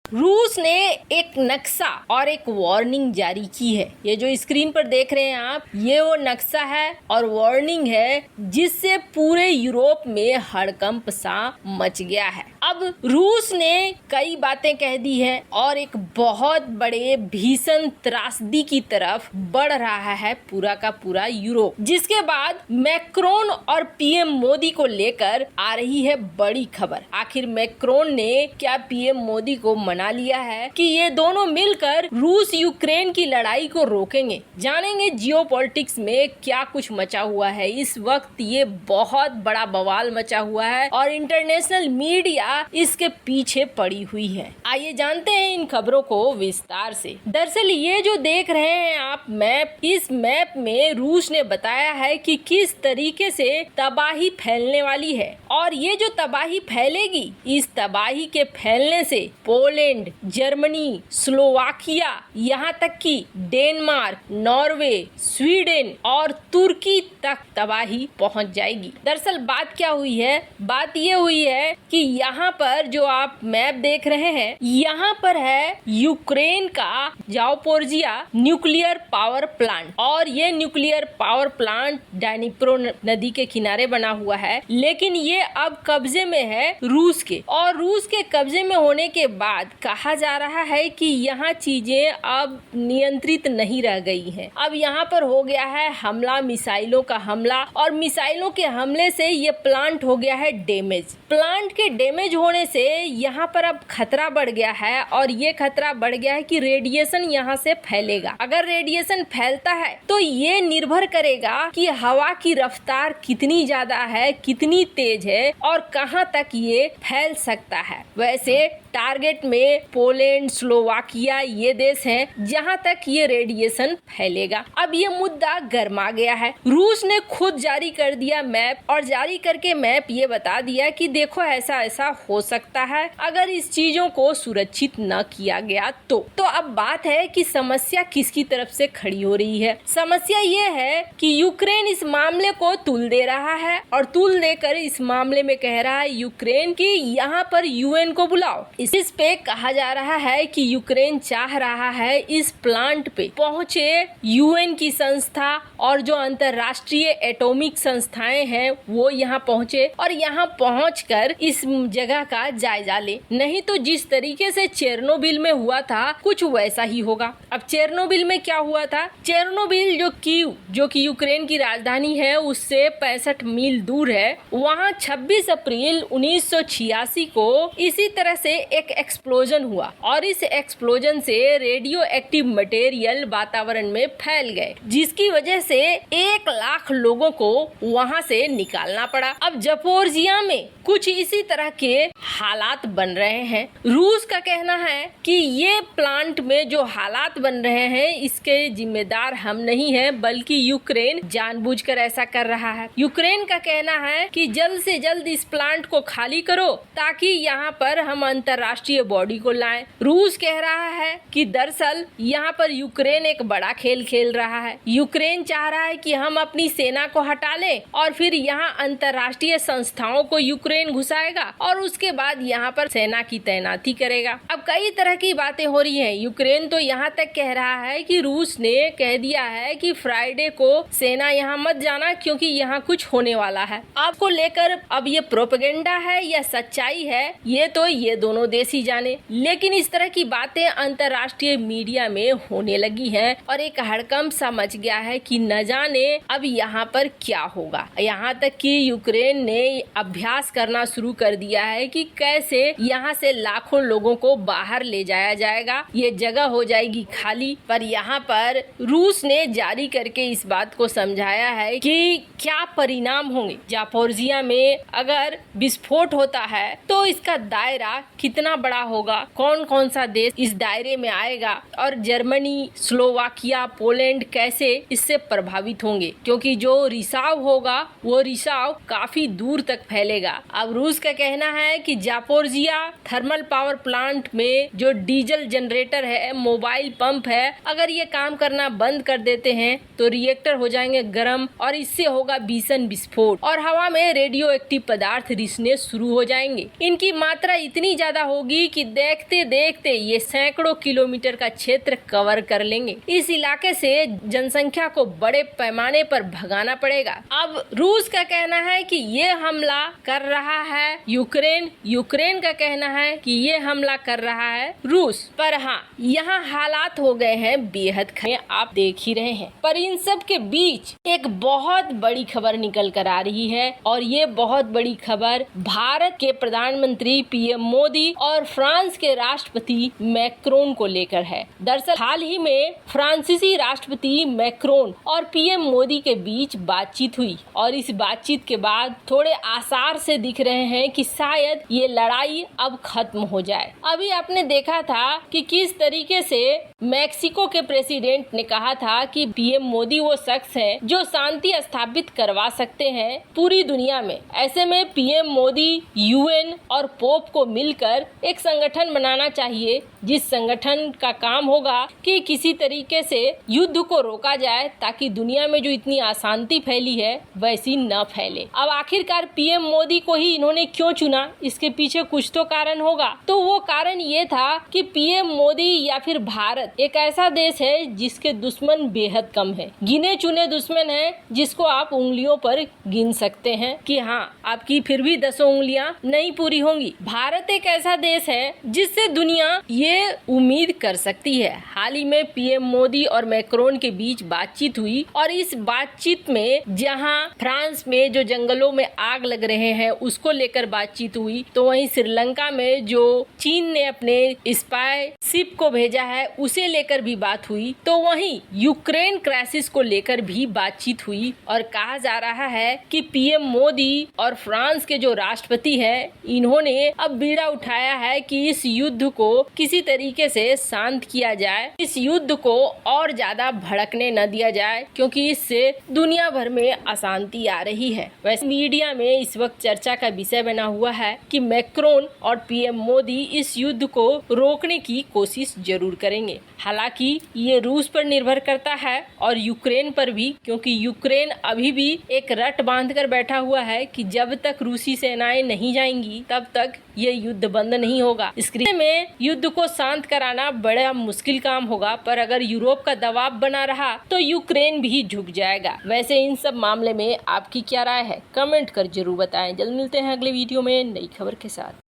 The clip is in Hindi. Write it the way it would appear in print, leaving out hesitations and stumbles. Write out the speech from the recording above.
रूस ने एक नक्शा और एक वार्निंग जारी की है। ये जो स्क्रीन पर देख रहे हैं आप, ये वो नक्शा है और वार्निंग है जिससे पूरे यूरोप में हड़कंप सा मच गया है। अब रूस ने कई बातें कह दी है और एक बहुत बड़े भीषण त्रासदी की तरफ बढ़ रहा है पूरा का पूरा यूरोप, जिसके बाद मैक्रोन और पीएम मोदी को लेकर आ रही है बड़ी खबर। आखिर मैक्रोन ने क्या पीएम मोदी को मना लिया है कि ये दोनों मिलकर रूस यूक्रेन की लड़ाई को रोकेंगे। जानेंगे जियोपॉलिटिक्स में क्या कुछ मचा हुआ है। इस वक्त ये बहुत बड़ा बवाल मचा हुआ है और इंटरनेशनल मीडिया इसके पीछे पड़ी हुई है। आइए जानते हैं इन खबरों को विस्तार से। दरअसल ये जो देख रहे हैं आप मैप, इस मैप में रूस ने बताया है कि किस तरीके से तबाही फैलने वाली है और ये जो तबाही फैलेगी, इस तबाही के फैलने से पोलैंड, जर्मनी, स्लोवाकिया, यहाँ तक कि डेनमार्क, नॉर्वे, स्वीडन और तुर्की तक तबाही पहुंच जाएगी। दरअसल बात क्या हुई है? बात ये हुई है कि यहाँ पर जो आप मैप देख रहे हैं, यहाँ पर है यूक्रेन का जापोरिजिया न्यूक्लियर पावर प्लांट और ये न्यूक्लियर पावर प्लांट डानिप्रो नदी के किनारे बना हुआ है, लेकिन ये अब कब्जे में है रूस के। और रूस के कब्जे में होने के बाद कहा जा रहा है कि यहाँ चीजें अब नियंत्रित नहीं रह गई हैं। अब यहाँ पर हो गया है हमला, मिसाइलों का हमला, और मिसाइलों के हमले से ये प्लांट हो गया है डैमेज। प्लांट के डैमेज होने से यहाँ पर अब खतरा बढ़ गया है और ये खतरा बढ़ गया है कि रेडिएशन यहाँ से फैलेगा। अगर रेडिएशन फैलता है तो ये निर्भर करेगा कि हवा की रफ्तार कितनी ज्यादा है, कितनी तेज है और कहाँ तक ये फैल सकता है। वैसे टारगेट में पोलैंड, स्लोवाकिया ये देश हैं जहां तक ये रेडिएशन फैलेगा। अब ये मुद्दा गर्मा गया है। रूस ने खुद जारी कर दिया मैप और जारी करके मैप ये बता दिया कि देखो ऐसा ऐसा हो सकता है अगर इस चीजों को सुरक्षित न किया गया तो अब बात है कि समस्या किसकी तरफ से खड़ी हो रही है। समस्या ये है कि यूक्रेन इस मामले को तुल दे रहा है और तुल देकर इस मामले में कह रहा है यूक्रेन कि यहाँ पर यूएन को बुलाओ। इस पे कहा जा रहा है कि यूक्रेन चाह रहा है इस प्लांट पे पहुंचे यूएन की संस्था और जो अंतर्राष्ट्रीय एटॉमिक संस्थाएं हैं वो यहाँ पहुंचे और यहाँ पहुंचकर इस जगह का जायजा ले। नहीं तो जिस तरीके से चेरनोबिल में हुआ था कुछ वैसा ही होगा। अब चेरनोबिल में क्या हुआ था? चेरनोबिल जो कीव, जो कि यूक्रेन की राजधानी है, उससे 65 मील दूर है। वहाँ 26 अप्रैल 1986 को इसी तरह से एक एक्सप्लोजन हुआ और इस एक्सप्लोजन से रेडियो एक्टिव मटेरियल वातावरण में फैल गए, जिसकी वजह से 1 लाख लोगों को वहां से निकालना पड़ा। अब जापोरिजिया में कुछ इसी तरह के हालात बन रहे हैं। रूस का कहना है कि ये प्लांट में जो हालात बन रहे हैं इसके जिम्मेदार हम नहीं हैं, बल्कि यूक्रेन जानबूझकर ऐसा कर रहा है। यूक्रेन का कहना है कि जल्द से जल्द इस प्लांट को खाली करो ताकि यहाँ पर हम अंतर्राष्ट्रीय बॉडी को लाएं। रूस कह रहा है कि दरअसल यहाँ पर यूक्रेन एक बड़ा खेल खेल रहा है। यूक्रेन चाह रहा है कि हम अपनी सेना को हटा लें और फिर यहाँ अंतर्राष्ट्रीय संस्थाओं को यूक्रेन घुसाएगा और उसके बाद यहाँ पर सेना की तैनाती करेगा। अब कई तरह की बातें हो रही हैं। यूक्रेन तो यहाँ तक कह रहा है कि रूस ने कह दिया है कि फ्राइडे को सेना यहाँ मत जाना क्योंकि यहाँ कुछ होने वाला है। आपको लेकर अब ये प्रोपेगेंडा है या सच्चाई है ये तो ये दोनों देश ही जाने, लेकिन इस तरह की बातें अंतर्राष्ट्रीय मीडिया में होने लगी हैं और एक हड़कंप सा मच गया है कि न जाने अब यहाँ पर क्या होगा। यहाँ तक कि यूक्रेन ने अभ्यास करना शुरू कर दिया है कि कैसे यहाँ से लाखों लोगों को बाहर ले जाया जाएगा, ये जगह हो जाएगी खाली। पर यहाँ पर रूस ने जारी करके इस बात को समझाया है कि क्या परिणाम होंगे। जापोरिजिया में अगर विस्फोट होता है तो इसका दायरा कितना बड़ा होगा, कौन कौन सा देश इस दायरे में आएगा और जर्मनी, स्लोवाकिया, पोलैंड कैसे इससे प्रभावित होंगे, क्योंकि जो रिसाव होगा वो रिसाव काफी दूर तक फैलेगा। अब रूस का कहना है कि जापोरिजिया थर्मल पावर प्लांट में जो डीजल जनरेटर है, मोबाइल पंप है, अगर ये काम करना बंद कर देते हैं तो रिएक्टर हो जाएंगे गर्म और इससे होगा भीषण विस्फोट और हवा में रेडियो एक्टिव पदार्थ रिसने शुरू हो जाएंगे। इनकी मात्रा इतनी ज्यादा होगी कि देखते देखते ये सैकड़ों किलोमीटर का क्षेत्र कवर कर लेंगे। इस इलाके से जनसंख्या को बड़े पैमाने पर भगाना पड़ेगा। अब रूस का कहना है कि ये हमला कर रहा है यूक्रेन, यूक्रेन का कहना है कि ये हमला कर रहा है रूस। पर हाँ, यहाँ हालात हो गए हैं बेहद खराब, आप देख ही रहे हैं। पर इन सब के बीच एक बहुत बड़ी खबर निकल कर आ रही है और ये बहुत बड़ी खबर भारत के प्रधानमंत्री पीएम मोदी और फ्रांस के राष्ट्रपति मैक्रोन को लेकर है। दरअसल हाल ही में फ्रांसीसी राष्ट्रपति मैक्रोन और पीएम मोदी के बीच बातचीत हुई और इस बातचीत के बाद थोड़े आसार से दिख रहे हैं कि शायद ये लड़ाई अब खत्म हो जाए। अभी आपने देखा था कि किस तरीके से मैक्सिको के प्रेसिडेंट ने कहा था कि पीएम मोदी वो शख्स है जो शांति स्थापित करवा सकते हैं पूरी दुनिया में। ऐसे में पीएम मोदी यूएन और पोप को मिलकर एक संगठन बनाना चाहिए जिस संगठन का काम होगा कि किसी तरीके से युद्ध को रोका जाए ताकि दुनिया में जो इतनी अशांति फैली है वैसी न फैले। अब आखिरकार पीएम मोदी को ही इन्होंने क्यों चुना, इसके पीछे कुछ तो कारण होगा। तो वो कारण ये था कि पीएम मोदी या फिर भारत एक ऐसा देश है जिसके दुश्मन बेहद कम है, गिने चुने दुश्मन है जिसको आप उंगलियों पर गिन सकते हैं कि हाँ आपकी फिर भी 10 उंगलियां नहीं पूरी होंगी। भारत एक ऐसा देश है जिससे दुनिया ये उम्मीद कर सकती है। हाल ही में पीएम मोदी और मैक्रोन के बीच बातचीत हुई और इस बातचीत में जहां फ्रांस में जो जंगलों में आग लग रहे हैं उसको लेकर बातचीत हुई, तो वहीं श्रीलंका में जो चीन ने अपने स्पाई शिप को भेजा है उसे लेकर भी बात हुई, तो वहीं यूक्रेन क्राइसिस को लेकर भी बातचीत हुई और कहा जा रहा है कि पीएम मोदी और फ्रांस के जो राष्ट्रपति हैं इन्होंने अब बीड़ा उठाया है कि इस युद्ध को किसी तरीके से शांत किया जाए, इस युद्ध को और ज्यादा भड़कने न दिया जाए क्योंकि इससे दुनिया भर में अशांति आ रही है। वैसे मीडिया में इस वक्त चर्चा का विषय बना हुआ है कि मैक्रोन और पीएम मोदी इस युद्ध को रोकने की कोशिश जरूर करेंगे। हालांकि ये रूस पर निर्भर करता है और यूक्रेन पर भी, क्योंकि यूक्रेन अभी भी एक रट बांध कर बैठा हुआ है कि जब तक रूसी सेनाएं नहीं जाएंगी तब तक ये युद्ध बंद नहीं होगा। इस में युद्ध को शांत कराना बड़ा मुश्किल काम होगा, पर अगर यूरोप का दबाव बना रहा तो यूक्रेन भी झुक जाएगा। वैसे इन सब मामले में आपकी क्या राय है, कमेंट कर जरूर बताएं। जल्द मिलते हैं अगले वीडियो में नई खबर के साथ।